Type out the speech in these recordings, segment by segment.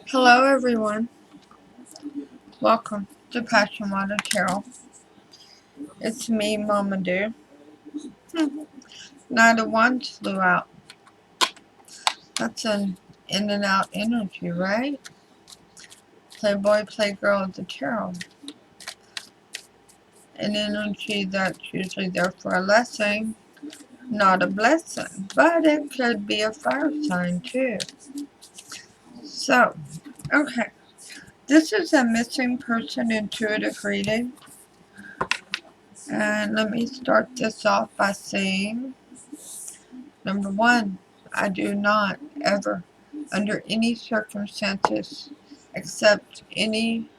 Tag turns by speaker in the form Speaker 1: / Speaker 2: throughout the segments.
Speaker 1: Hello everyone, welcome to PassionWaterTarot. It's me, Mama Dear. Neither one flew out. That's an in and out energy, right? Playboy, playgirl of the tarot. An energy that's usually there for a lesson, not a blessing. But it could be a fire sign too. So, okay. This is a missing person intuitive reading. And let me start this off by saying, number one, I do not ever, under any circumstances, accept any,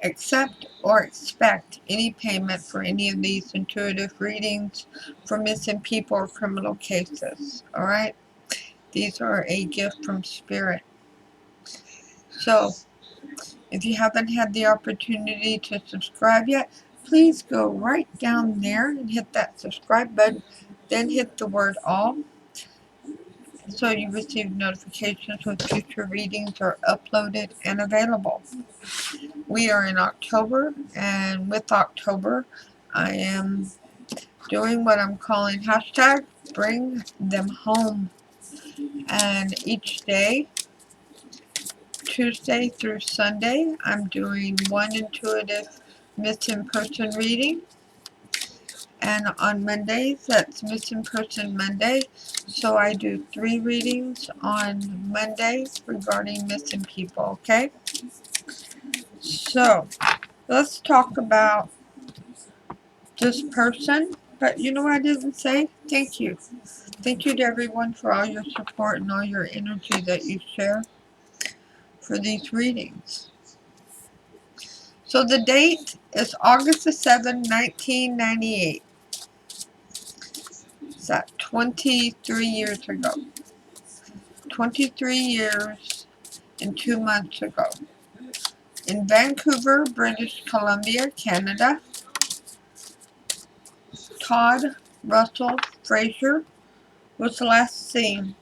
Speaker 1: accept or expect any payment for any of these intuitive readings for missing people or criminal cases. Alright? These are a gift from Spirit. So, if you haven't had the opportunity to subscribe yet, please go right down there and hit that subscribe button. Then hit the word all, so you receive notifications when future readings are uploaded and available. We are in October, and with October, I am doing what I'm calling hashtag bring them home. And each day, Tuesday through Sunday, I'm doing one intuitive missing person reading. And on Mondays, that's Missing Person Monday. So I do 3 readings on Monday regarding missing people, okay? So, let's talk about this person. But you know what I didn't say? Thank you. Thank you to everyone for all your support and all your energy that you share for these readings. So the date is August the 7th, 1998. Is that 23 years ago? 23 years and 2 months ago. In Vancouver, British Columbia, Canada, Todd Russell Fraser was the last seen.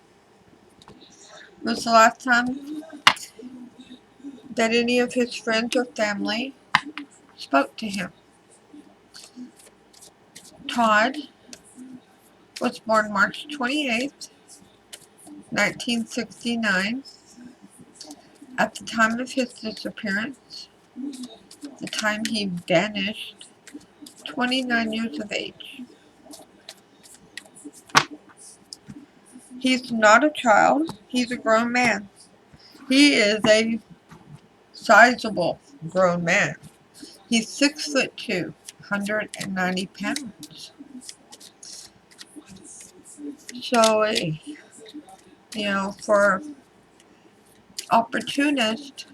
Speaker 1: Was the last time that any of his friends or family spoke to him. Todd was born March 28th, 1969. At the time of his disappearance, the time he vanished, 29 years of age. He's not a child, he's a grown man. He is a sizable grown man. He's 6'2", 190 pounds. So, you know, for opportunist,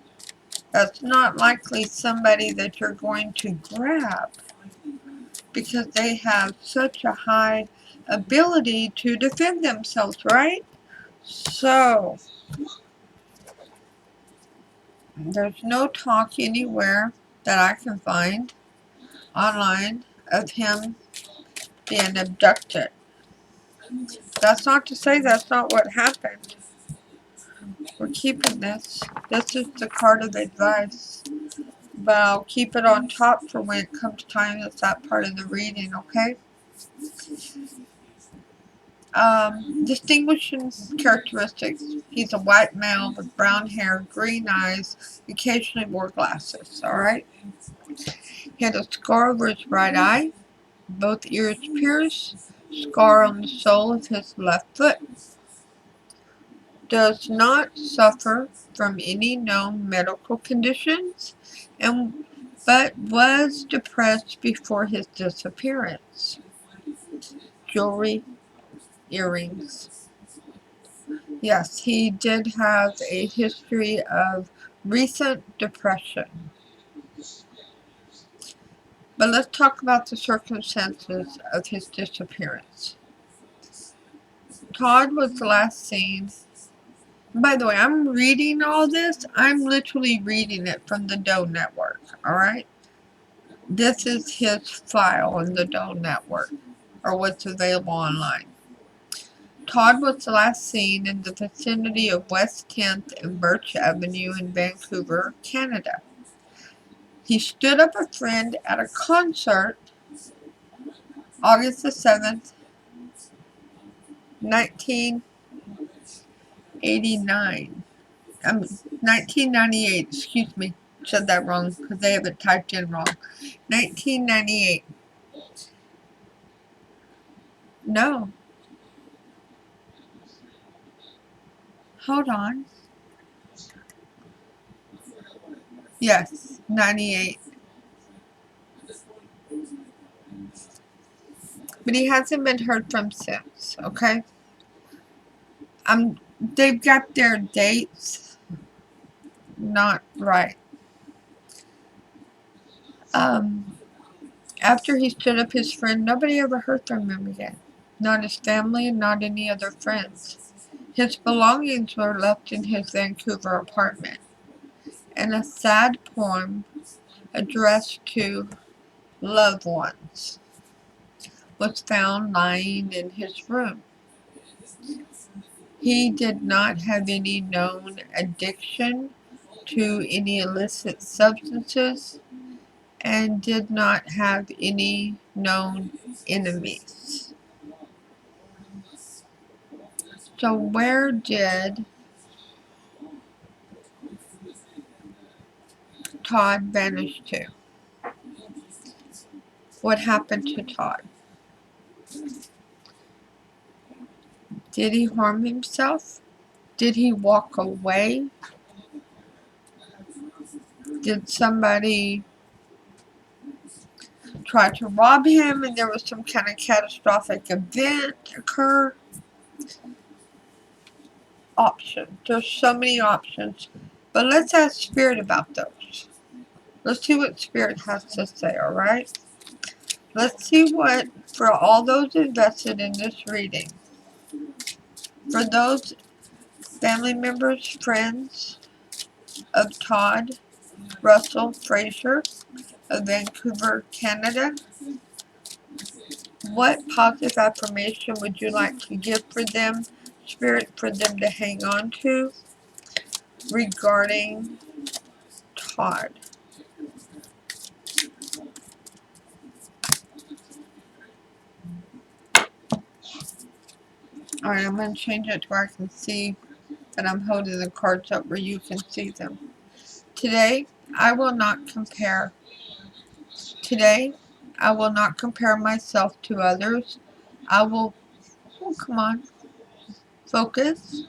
Speaker 1: that's not likely somebody that you're going to grab, because they have such a high ability to defend themselves, right? So, there's no talk anywhere that I can find online of him being abducted. That's not to say that's not what happened. We're keeping this. This is the card of advice. But I'll keep it on top for when it comes time. It's that part of the reading, okay? Distinguishing characteristics. He's a white male with brown hair, green eyes, occasionally wore glasses, alright? He had a scar over his right eye, both ears pierced, scar on the sole of his left foot. Does not suffer from any known medical conditions, but was depressed before his disappearance. Jewelry, earrings. Yes, he did have a history of recent depression. But let's talk about the circumstances of his disappearance. Todd was last seen. By the way, I'm reading all this. I'm literally reading it from the Doe Network, alright? This is his file in the Doe Network, or what's available online. Todd was last seen in the vicinity of West 10th and Birch Avenue in Vancouver, Canada. He stood up a friend at a concert August the 7th, 1989. 1998, excuse me. Said that wrong because they have it typed in wrong. 1998. No. Hold on. Yes, 98. But he hasn't been heard from since, okay? They've got their dates not right. After he stood up his friend, nobody ever heard from him again. Not his family and not any other friends. His belongings were left in his Vancouver apartment, and a sad poem addressed to loved ones was found lying in his room. He did not have any known addiction to any illicit substances and did not have any known enemies. So where did Todd vanish to? What happened to Todd? Did he harm himself? Did he walk away? Did somebody try to rob him and there was some kind of catastrophic event occur? Options. There's so many options. But let's ask Spirit about those. Let's see what Spirit has to say, alright? Let's see what, for all those invested in this reading, for those family members, friends of Todd, Russell, Fraser, of Vancouver, Canada, what positive affirmation would you like to give for them, Spirit, for them to hang on to regarding Todd? Alright, I'm going to change it to where I can see that I'm holding the cards up where you can see them. Today, I will not compare. Today, I will not compare myself to others. I will, oh, come on, focus.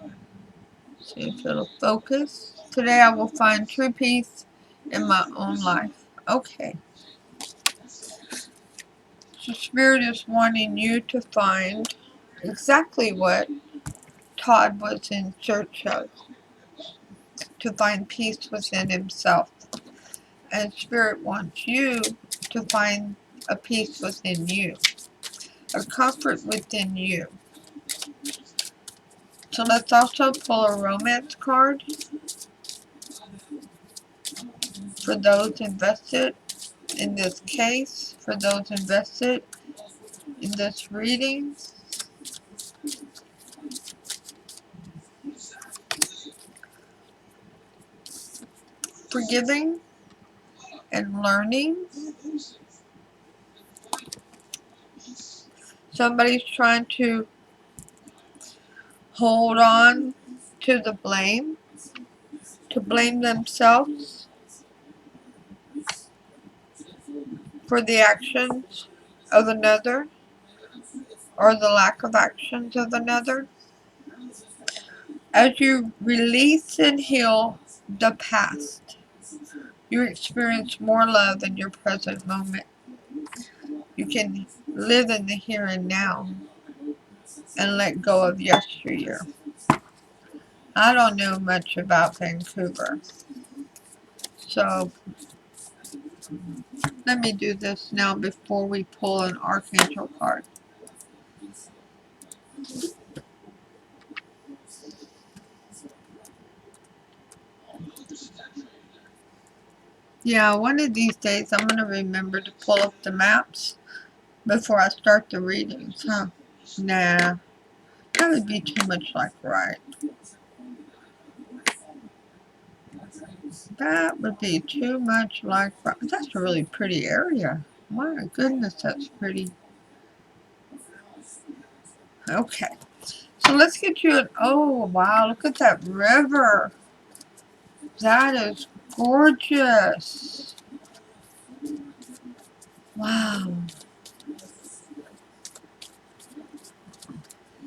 Speaker 1: See if it'll focus. Today, I will find true peace in my own life. Okay. So Spirit is wanting you to find exactly what Todd was in search of. To find peace within himself. And Spirit wants you to find a peace within you. A comfort within you. So let's also pull a romance card for those invested in this case, for those invested in this reading. Forgiving and learning. Somebody's trying to hold on to the blame, to blame themselves for the actions of another or the lack of actions of another. As you release and heal the past, you experience more love in your present moment. You can live in the here and now and let go of yesteryear. I don't know much about Vancouver, so let me do this now before we pull an Archangel card. Yeah, one of these days I'm going to remember to pull up the maps before I start the readings, huh? Nah, That would be too much like right. That would be too much like right. That's a really pretty area. My goodness, that's pretty. Okay. So let's get you an, oh wow, look at that river. That is gorgeous. Wow.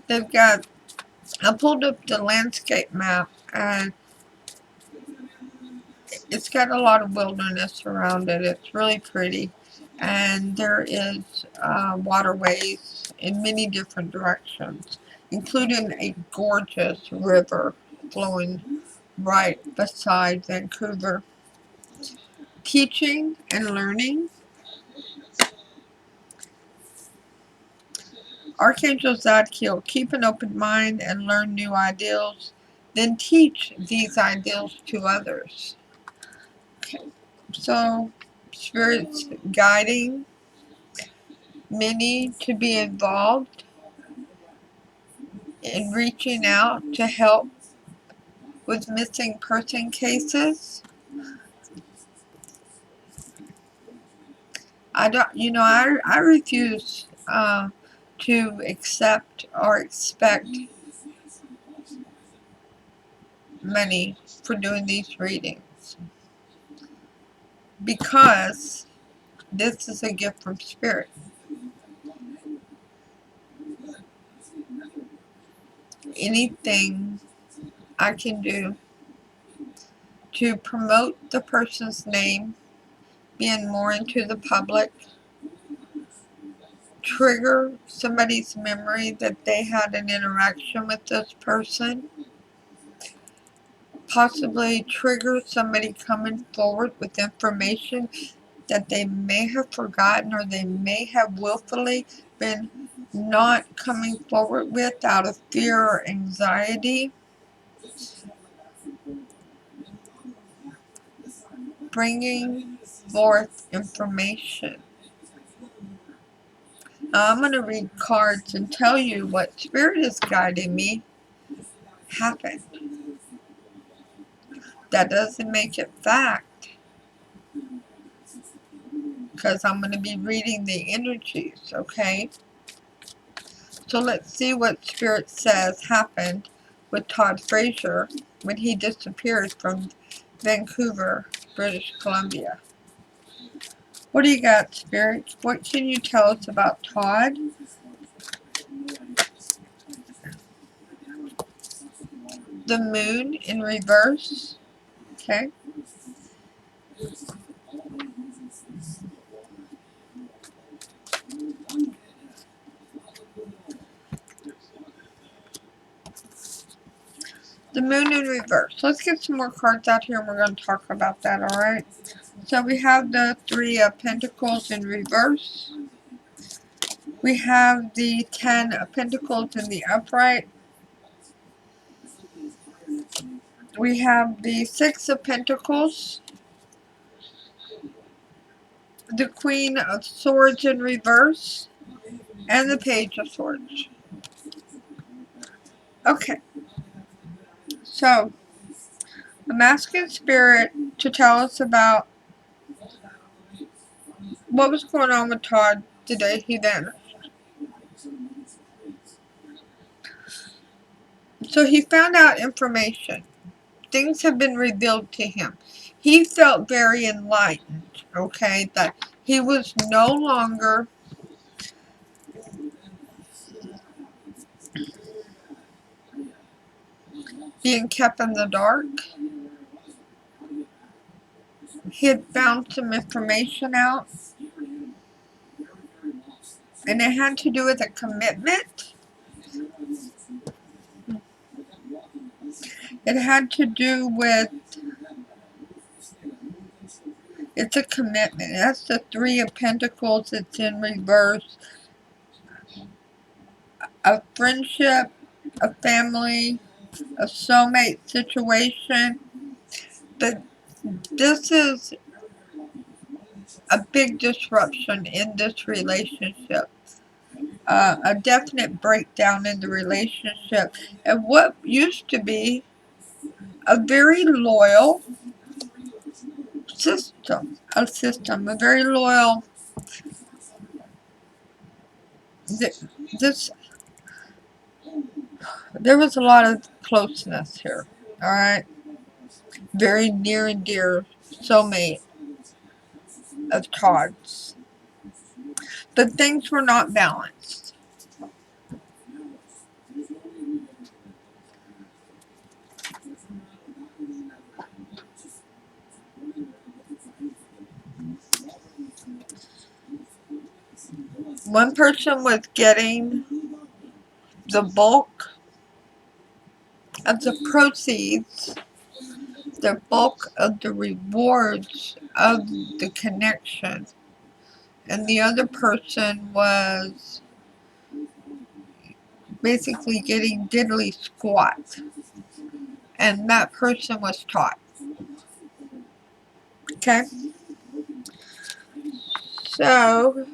Speaker 1: They've got, I pulled up the landscape map and it's got a lot of wilderness around it. It's really pretty. And there is waterways in many different directions, including a gorgeous river flowing right beside Vancouver. Teaching and learning. Archangel Zadkiel, keep an open mind and learn new ideals, then teach these ideals to others. Okay. So, Spirit's guiding many to be involved in reaching out to help with missing person cases. I refuse to accept or expect money for doing these readings because this is a gift from Spirit. Anything I can do to promote the person's name being more into the public, trigger somebody's memory that they had an interaction with this person, possibly trigger somebody coming forward with information that they may have forgotten or they may have willfully been not coming forward with out of fear or anxiety. Bringing forth information. Now I'm going to read cards and tell you what Spirit is guiding me happened. That doesn't make it fact, because I'm going to be reading the energies, okay? So let's see what Spirit says happened with Todd Fraser when he disappeared from Vancouver, British Columbia. What do you got, Spirit? What can you tell us about Todd? The moon in reverse. Okay. The moon in reverse. Let's get some more cards out here and we're going to talk about that, alright? So we have the Three of Pentacles in reverse. We have the 10 of Pentacles in the upright. We have the Six of Pentacles. The Queen of Swords in reverse. And the Page of Swords. Okay. So, I'm asking Spirit to tell us about what was going on with Todd the day he vanished. So he found out information. Things have been revealed to him. He felt very enlightened, okay, that he was no longer being kept in the dark. He had found some information out, and it had to do with a commitment. It had to do with, it's a commitment. That's the Three of Pentacles. It's in reverse. A friendship, a family, a soulmate situation. But this is a big disruption in this relationship. a definite breakdown in the relationship. And what used to be a very loyal a very loyal, this, there was a lot of closeness here, alright? Very near and dear soulmate of Todd's. But things were not balanced. One person was getting the bulk of the proceeds, the bulk of the rewards of the connection, and the other person was basically getting diddly squat, and that person was Todd. Okay? So,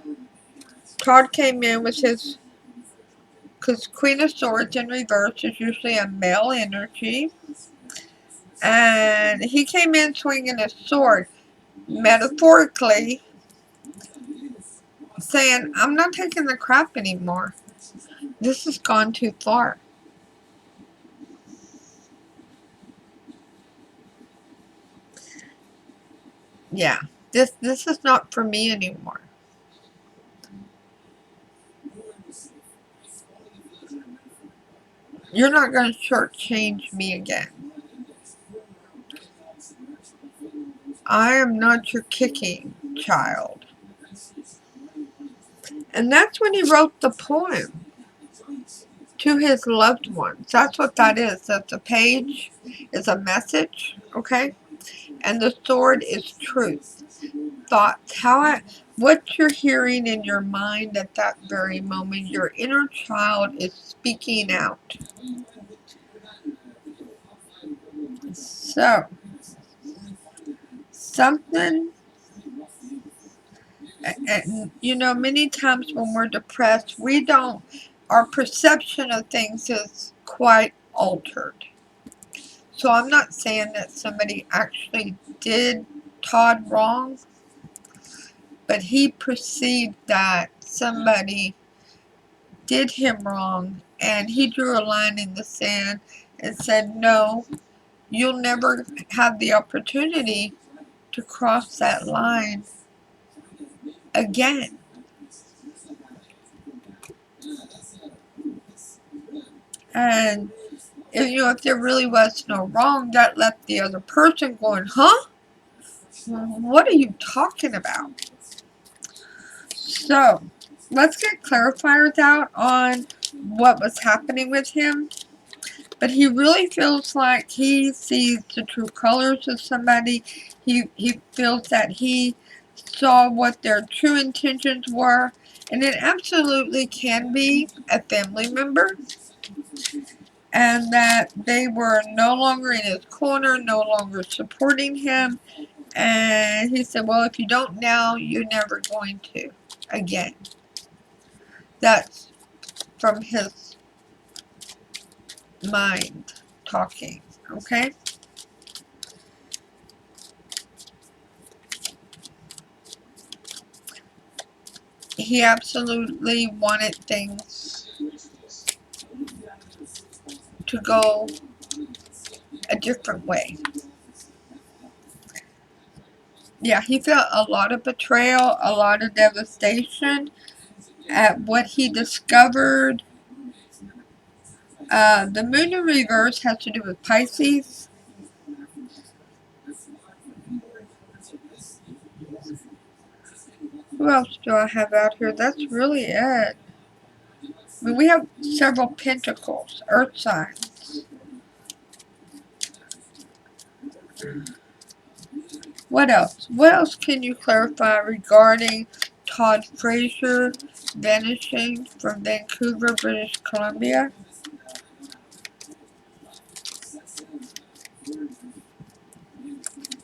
Speaker 1: Todd came in with his, because Queen of Swords in reverse is usually a male energy, and he came in swinging a sword, metaphorically saying, I'm not taking the crap anymore. This has gone too far. Yeah, this is not for me anymore. You're not going to shortchange me again. I am not your kicking child. And that's when he wrote the poem to his loved ones. That's what that is. That the page is a message, okay? And the sword is truth. Thoughts. What you're hearing in your mind at that very moment, your inner child is speaking out. So, something, and you know, many times when we're depressed, our perception of things is quite altered. So I'm not saying that somebody actually did Todd wrong, but he perceived that somebody did him wrong, and he drew a line in the sand and said, no, you'll never have the opportunity to cross that line again. And if there really was no wrong, that left the other person going, huh? What are you talking about? So, let's get clarifiers out on what was happening with him. But he really feels like he sees the true colors of somebody. He feels that he saw what their true intentions were. And it absolutely can be a family member. And that they were no longer in his corner, no longer supporting him. And he said, well, if you don't now, you're never going to again. That's from his mind talking, okay? He absolutely wanted things to go a different way. Yeah, he felt a lot of betrayal, a lot of devastation at what he discovered. The moon in reverse has to do with Pisces. Who else do I have out here? That's really it. I mean, we have several pentacles, earth signs. What else? What else can you clarify regarding Todd Fraser vanishing from Vancouver, British Columbia?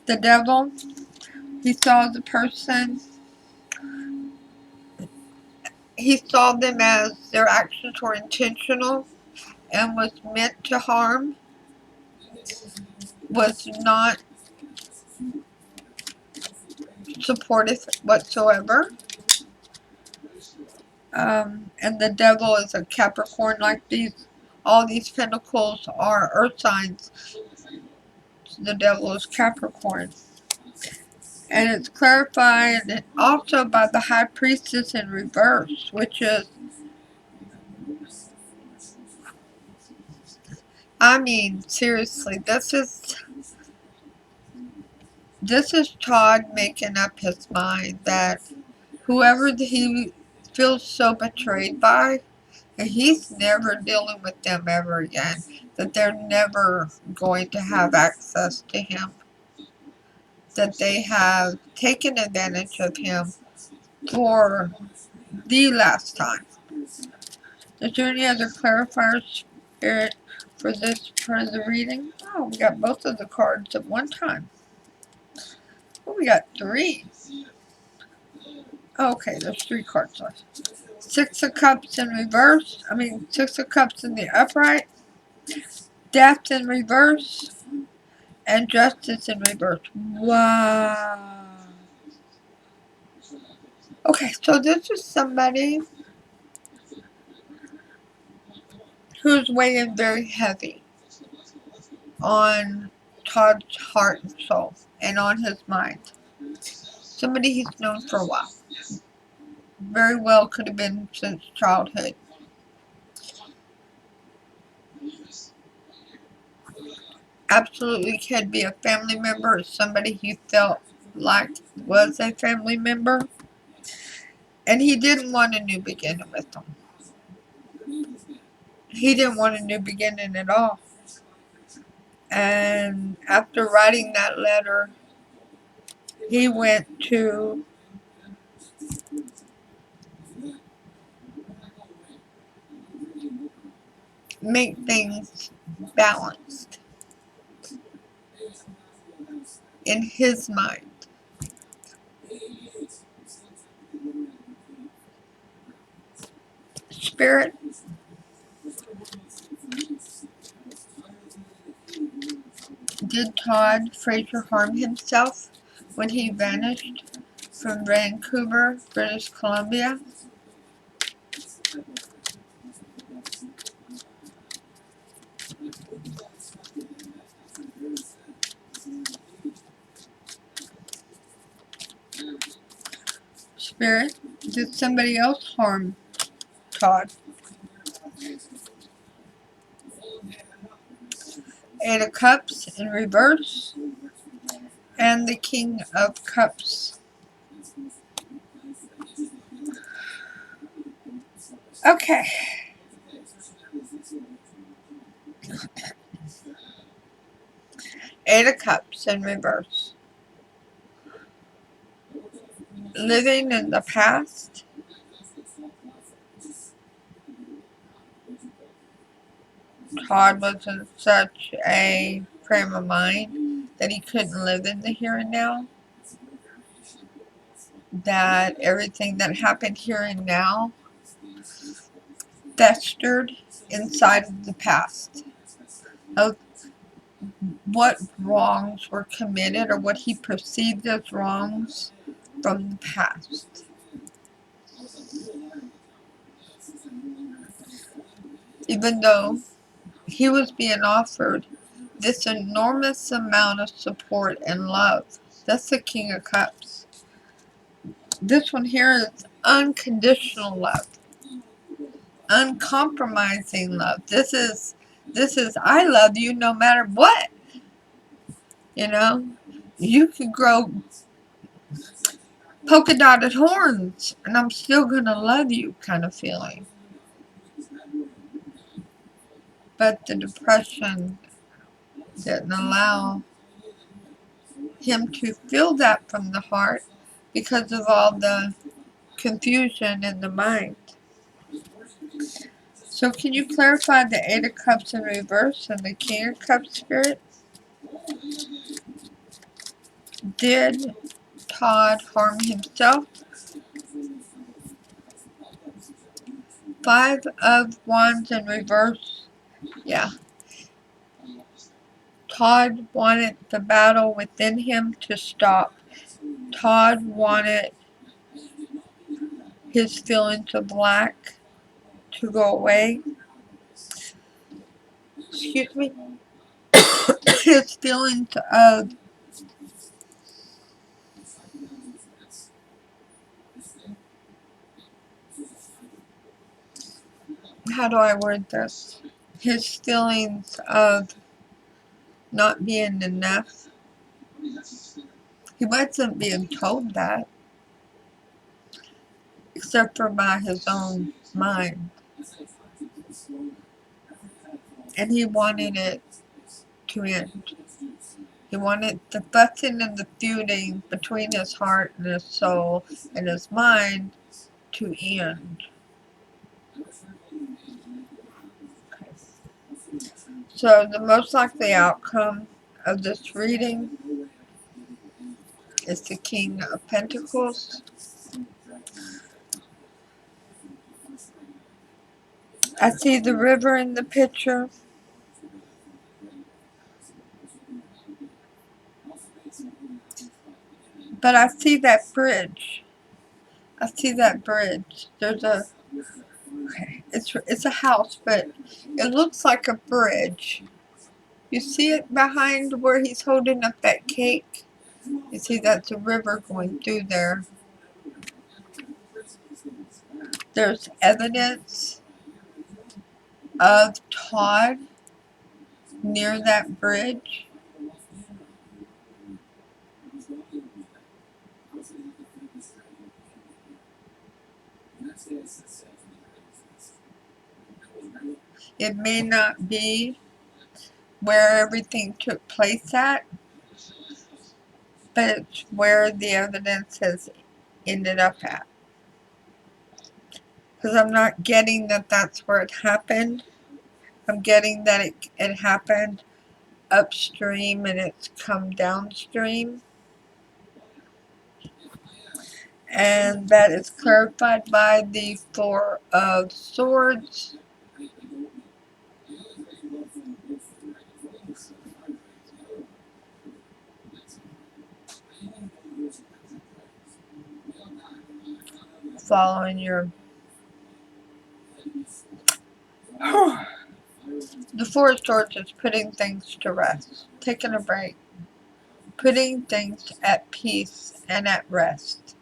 Speaker 1: The devil, he saw the person he saw them as their actions were intentional and was meant to harm, was not supportive whatsoever. And the devil is a Capricorn, like all these pentacles are earth signs. The devil is Capricorn. And it's clarified also by the high priestess in reverse, which is, I mean, seriously, this is Todd making up his mind that whoever he feels so betrayed by, and he's never dealing with them ever again, that they're never going to have access to him, that they have taken advantage of him for the last time. Is there any other clarifiers, Spirit, for this part of the reading? Oh, we got both of the cards at one time. Oh, we got three. Okay, there's three cards left. Six of Cups in reverse. Six of Cups in the upright. Death in reverse. And Justice in reverse. Wow. Okay, so this is somebody who's weighing very heavy on Todd's heart and soul and on his mind. Somebody he's known for a while. Very well could have been since childhood. Absolutely could be a family member or somebody he felt like was a family member. And he didn't want a new beginning with them. He didn't want a new beginning at all. And after writing that letter, he went to make things balanced in his mind. Spirit, did Todd Fraser harm himself when he vanished from Vancouver, British Columbia? Spirit, did somebody else harm Todd? Eight of Cups in reverse, and the King of Cups. Okay. Eight of Cups in reverse. Living in the past. Todd was in such a frame of mind that he couldn't live in the here and now. That everything that happened here and now festered inside of the past. Of what wrongs were committed or what he perceived as wrongs from the past. Even though he was being offered this enormous amount of support and love. That's the King of Cups. This one here is unconditional love. Uncompromising love. This is I love you no matter what. You know? You can grow polka dotted horns and I'm still gonna love you kind of feeling. But the depression didn't allow him to feel that from the heart because of all the confusion in the mind. So can you clarify the Eight of Cups in reverse and the King of Cups, Spirit? Did Todd harm himself Five of Wands in reverse. Yeah. Todd wanted the battle within him to stop. Todd wanted his feelings of lack to go away. Excuse me. His feelings of, how do I word this? His feelings of not being enough. He wasn't being told that, except for by his own mind. And he wanted it to end. He wanted the fussing and the feuding between his heart and his soul and his mind to end. Okay. So the most likely outcome of this reading is the King of Pentacles. I see the river in the picture. But I see that bridge. I see that bridge. There's a, okay, it's a house, but it looks like a bridge. You see it behind where he's holding up that cake? You see that's a river going through there. There's evidence of Todd near that bridge. It may not be where everything took place at, but it's where the evidence has ended up at. Because I'm not getting that that's where it happened. I'm getting that it happened upstream and it's come downstream. And that is clarified by the Four of Swords. Following your... The Four of Swords is putting things to rest, taking a break, putting things at peace and at rest.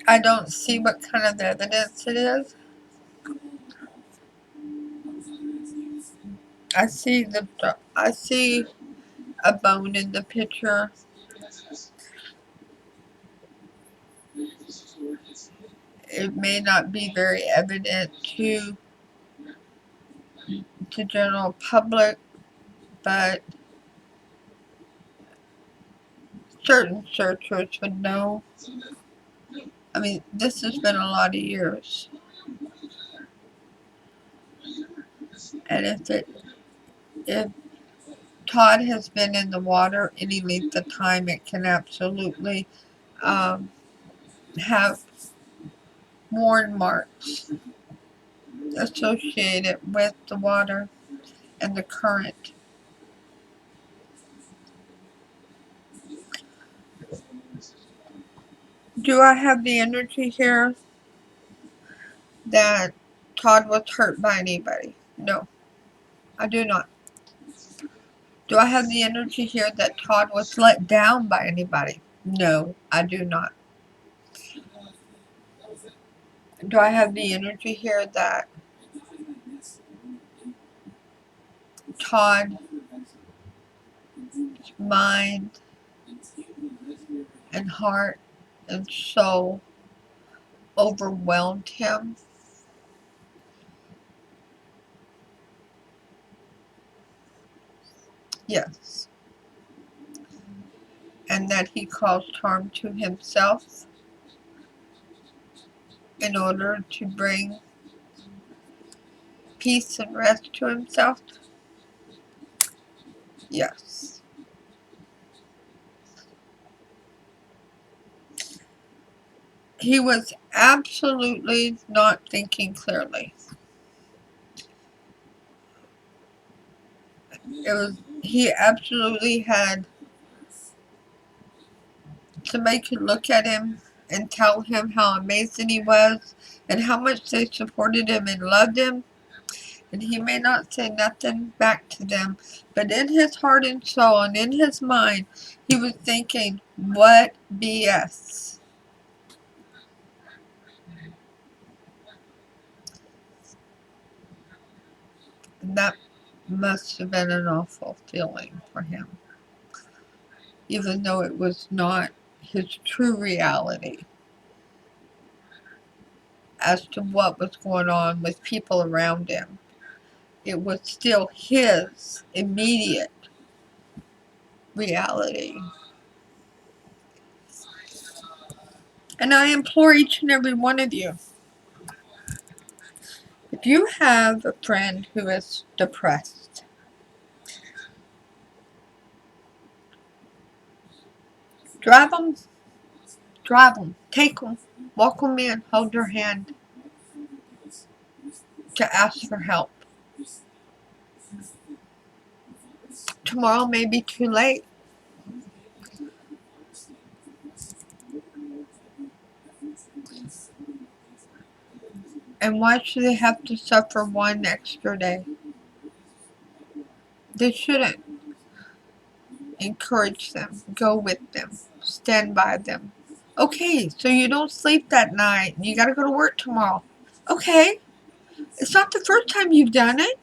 Speaker 1: I don't see what kind of evidence it is. I see a bone in the picture. It may not be very evident to the general public, but certain searchers would know. I mean, this has been a lot of years. And if Todd has been in the water any length of time, it can absolutely have worn marks associated with the water and the current. Do I have the energy here that Todd was hurt by anybody? No, I do not. Do I have the energy here that Todd was let down by anybody? No, I do not. Do I have the energy here that Todd's mind and heart and soul overwhelmed him? Yes. And that he caused harm to himself in order to bring peace and rest to himself? Yes. He was absolutely not thinking clearly. He absolutely had somebody could look at him and tell him how amazing he was and how much they supported him and loved him. And he may not say nothing back to them, but in his heart and soul and in his mind, he was thinking, what BS. And that must have been an awful feeling for him, even though it was not his true reality as to what was going on with people around him. It was still his immediate reality. And I implore each and every one of you, if you have a friend who is depressed, drive them, take them, walk them in, hold their hand to ask for help. Tomorrow may be too late. And why should they have to suffer one extra day? They shouldn't. Encourage them, go with them, stand by them. Okay, so you don't sleep that night and you gotta go to work tomorrow. Okay, it's not the first time you've done it.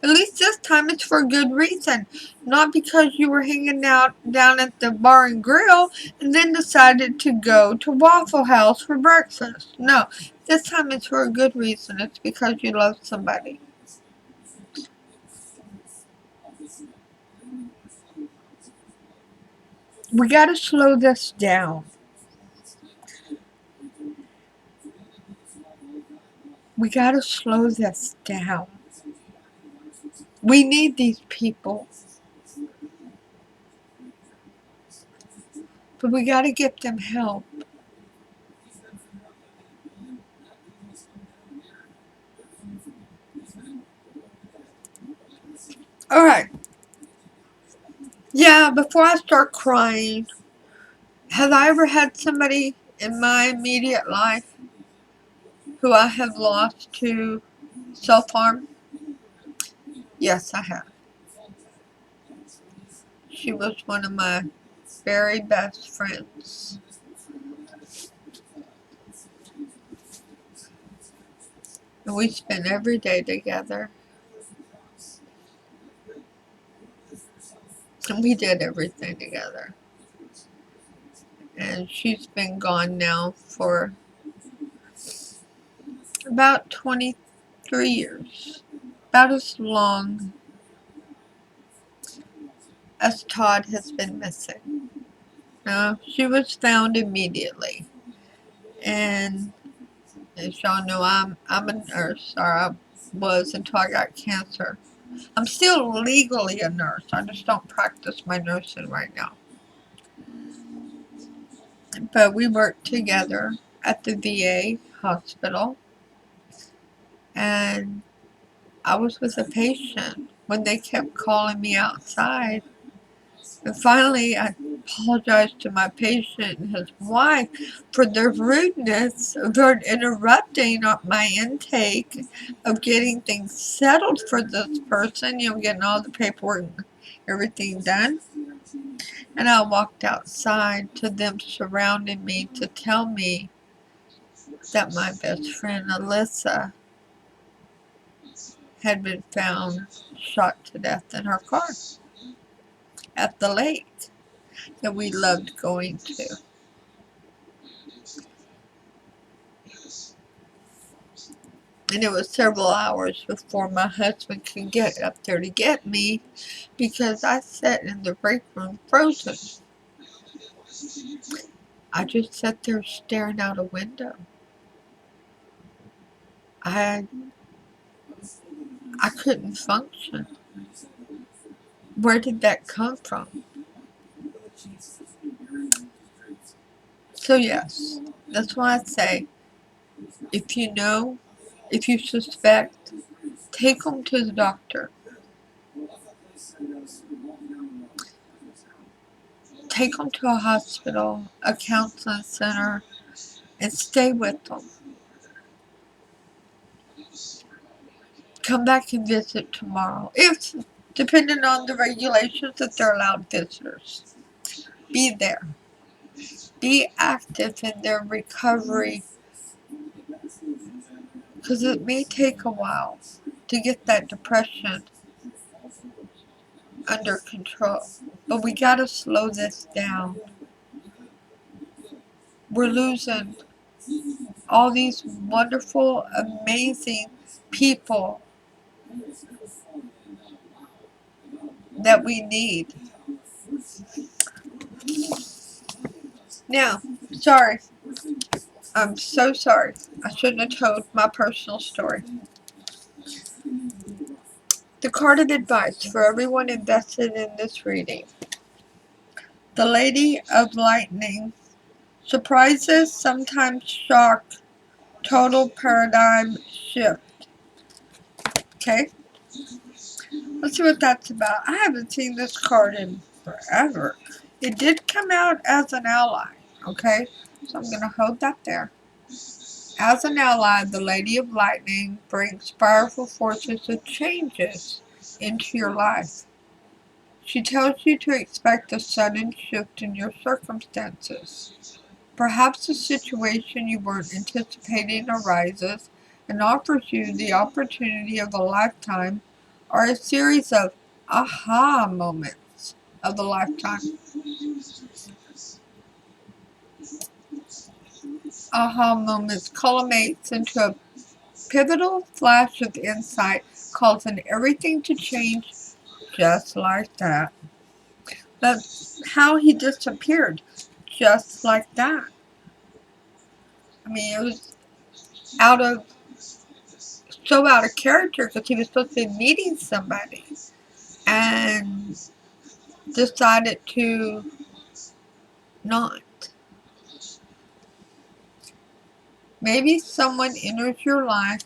Speaker 1: At least this time it's for a good reason. Not because you were hanging out down at the bar and grill and then decided to go to Waffle House for breakfast. No, this time it's for a good reason. It's because you love somebody. We gotta slow this down. We gotta slow this down. We need these people. But we gotta get them help. Alright. Yeah, before I start crying, have I ever had somebody in my immediate life who I have lost to self-harm? Yes, I have. She was one of my very best friends. And we spent every day together. And we did everything together. And she's been gone now for about 23 years. About as long as Todd has been missing. No, she was found immediately. And as y'all know, I'm a nurse, or I was until I got cancer. I'm still legally a nurse. I just don't practice my nursing right now. But we worked together at the VA hospital. And I was with a patient when they kept calling me outside. And finally, I apologized to my patient and his wife for their rudeness of interrupting my intake of getting things settled for this person, getting all the paperwork and everything done. And I walked outside to them surrounding me to tell me that my best friend Alyssa had been found shot to death in her car at the lake that we loved going to. And it was several hours before my husband could get up there to get me because I sat in the break room frozen. I just sat there staring out a window. I couldn't function. Where did that come from? So yes, that's why I say, if you know, if you suspect, take them to the doctor. Take them to a hospital, a counseling center, and stay with them. Come back and visit tomorrow. If, depending on the regulations, that they're allowed visitors. Be there. Be active in their recovery, because it may take a while to get that depression under control. But we gotta slow this down. We're losing all these wonderful, amazing people that we need. Now, sorry. I'm so sorry. I shouldn't have told my personal story. The card of advice for everyone invested in this reading. The Lady of Lightning. Surprises sometimes shock. Total paradigm shift. Okay? Let's see what that's about. I haven't seen this card in forever. It did come out as an ally. Okay? So I'm going to hold that there. As an ally, the Lady of Lightning brings powerful forces of changes into your life. She tells you to expect a sudden shift in your circumstances. Perhaps a situation you weren't anticipating arises and offers you the opportunity of a lifetime, or a series of aha moments of a lifetime. Aha moments culminates into a pivotal flash of insight, causing everything to change just like that. That's how he disappeared, just like that. I mean, it was out of so out of character because he was supposed to be meeting somebody and decided to not. Maybe someone enters your life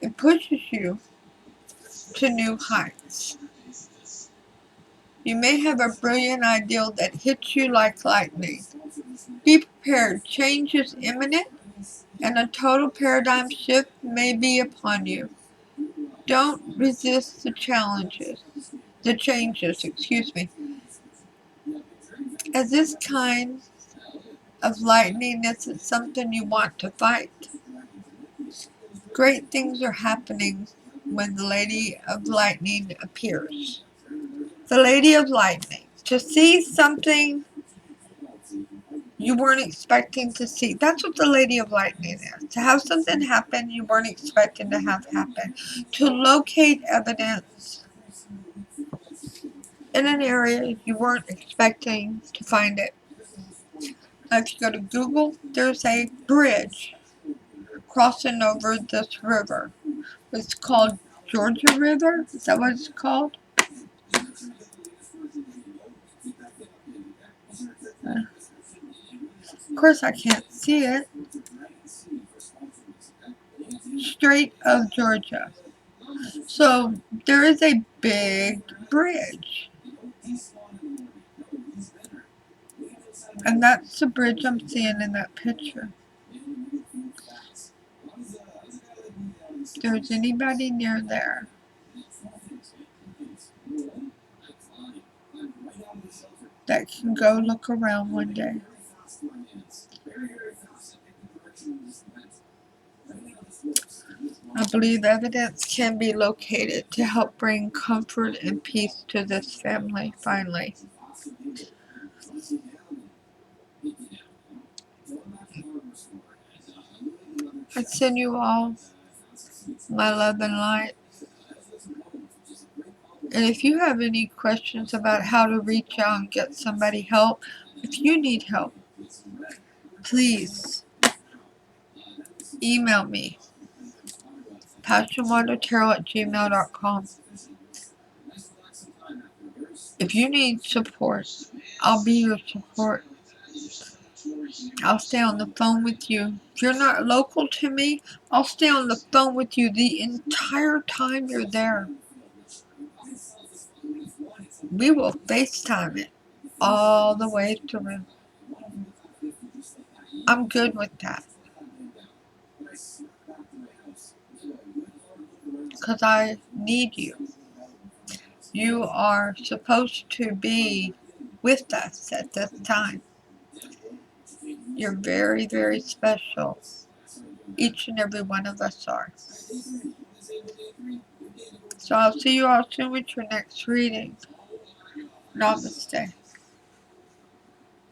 Speaker 1: and pushes you to new heights. You may have a brilliant ideal that hits you like lightning. Be prepared. Change is imminent, and a total paradigm shift may be upon you. Don't resist the changes, as this kind of lightning isn't something you want to fight. Great things are happening when the Lady of Lightning appears. The Lady of Lightning. To see something you weren't expecting to see. That's what the Lady of Lightning is. To have something happen you weren't expecting to have happen. To locate evidence in an area you weren't expecting to find it. If you go to Google, there's a bridge crossing over this river. It's called Georgia River. Is that what it's called? Of course I can't see it. Strait of Georgia. So there is a big bridge. And that's the bridge I'm seeing in that picture. If there's anybody near there, that can go look around one day. I believe evidence can be located to help bring comfort and peace to this family, finally. I send you all my love and light. And if you have any questions about how to reach out and get somebody help, if you need help, please email me, PassionWaterTarot@gmail.com. If you need support, I'll be your support. I'll stay on the phone with you. If you're not local to me, I'll stay on the phone with you the entire time you're there. We will FaceTime it all the way through. I'm good with that. Because I need you. You are supposed to be with us at this time. You're very, very special. Each and every one of us are. So I'll see you all soon with your next reading. Namaste.